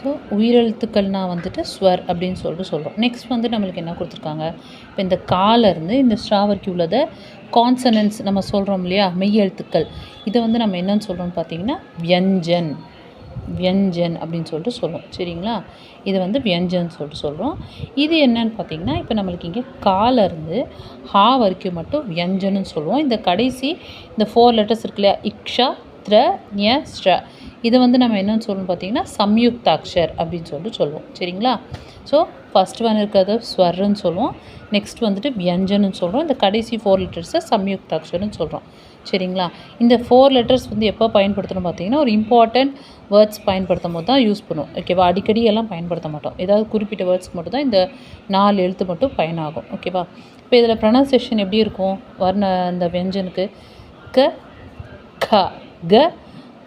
So உயிரெழுத்துக்கள்னால் வந்துட்டு ஸ்வர் அப்படின்னு சொல்லிட்டு சொல்கிறோம். நெக்ஸ்ட் வந்து நம்மளுக்கு என்ன கொடுத்துருக்காங்க, இப்போ இந்த காலேருந்து இந்த ஸ்ட்ரா வரைக்கும் உள்ளதை கான்சனன்ஸ் நம்ம சொல்கிறோம் இல்லையா, மெய் எழுத்துக்கள். இதை வந்து நம்ம என்னன்னு சொல்கிறோம்னு பார்த்தீங்கன்னா வியஞ்சன், வியஞ்சன் அப்படின்னு சொல்லிட்டு சொல்லுவோம். சரிங்களா, இது வந்து வியஞ்சன் சொல்லிட்டு சொல்கிறோம். இது என்னன்னு பார்த்தீங்கன்னா, இப்போ நம்மளுக்கு இங்கே காலேருந்து ஹா வரைக்கும் மட்டும் வியஞ்சன்னு சொல்லுவோம். இந்த கடைசி இந்த 4 லெட்டர்ஸ் இருக்கு இல்லையா, இக்ஷா த்ர ஞ ஸ்ட்ர, இதை வந்து நம்ம என்னென்னு சொல்லணும்னு பார்த்தீங்கன்னா சம்யுக்தாக்ஷர் அப்படின்னு சொல்லிட்டு சொல்லுவோம். சரிங்களா, ஸோ ஃபஸ்ட் ஒன் இருக்கிறது ஸ்வர்ன்னு சொல்லுவோம், நெக்ஸ்ட் வந்துட்டு வியஞ்சன்னு சொல்கிறோம், இந்த கடைசி 4 லெட்டர்ஸை சம்யுக்தாக்ஷர்னு சொல்கிறோம். சரிங்களா, இந்த 4 லெட்டர்ஸ் வந்து எப்போ பயன்படுத்தணும் பார்த்தீங்கன்னா, ஒரு இம்பார்ட்டண்ட் வேர்ட்ஸ் பயன்படுத்தும் போது தான் யூஸ் பண்ணுவோம். ஓகேவா, அடிக்கடி எல்லாம் பயன்படுத்த மாட்டோம். ஏதாவது குறிப்பிட்ட வேர்ட்ஸ்க்கு மட்டும் தான் இந்த 4 எழுத்து மட்டும் பயனாகும். ஓகேவா, இப்போ இதில் ப்ரொனன்சியேஷன் எப்படி இருக்கும், வர்ண இந்த வியஞ்சனுக்கு க க க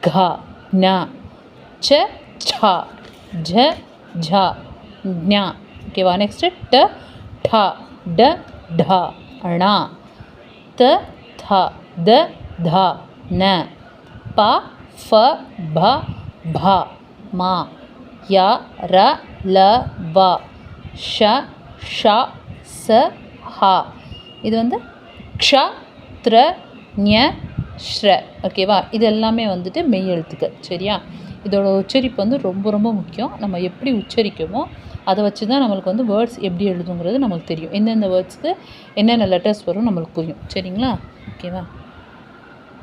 घ ஞ ச ச ஜ ஜ ஞ. ஓகேவா, நெக்ஸ்ட்டு ட ட ட ட ண த த த த ந ப ஃப ப ப ம ய ர ல வ ஷ ஷ ச ஹ. இது வந்து க்ஷ த்ர ஞ ஸ்ர. ஓகேவா, இது எல்லாமே வந்துட்டு மெய் எழுத்துக்கள். சரியா, இதோட உச்சரிப்பு வந்து ரொம்ப ரொம்ப முக்கியம். நம்ம எப்படி உச்சரிக்கமோ அதை வச்சு தான் நம்மளுக்கு வந்து வேர்ட்ஸ் எப்படி எழுதுங்கிறது நம்மளுக்கு தெரியும். எந்தெந்த வேர்ட்ஸ்க்கு என்னென்ன லெட்டர்ஸ் வரும் நம்மளுக்கு புரியும். சரிங்களா, ஓகேவா.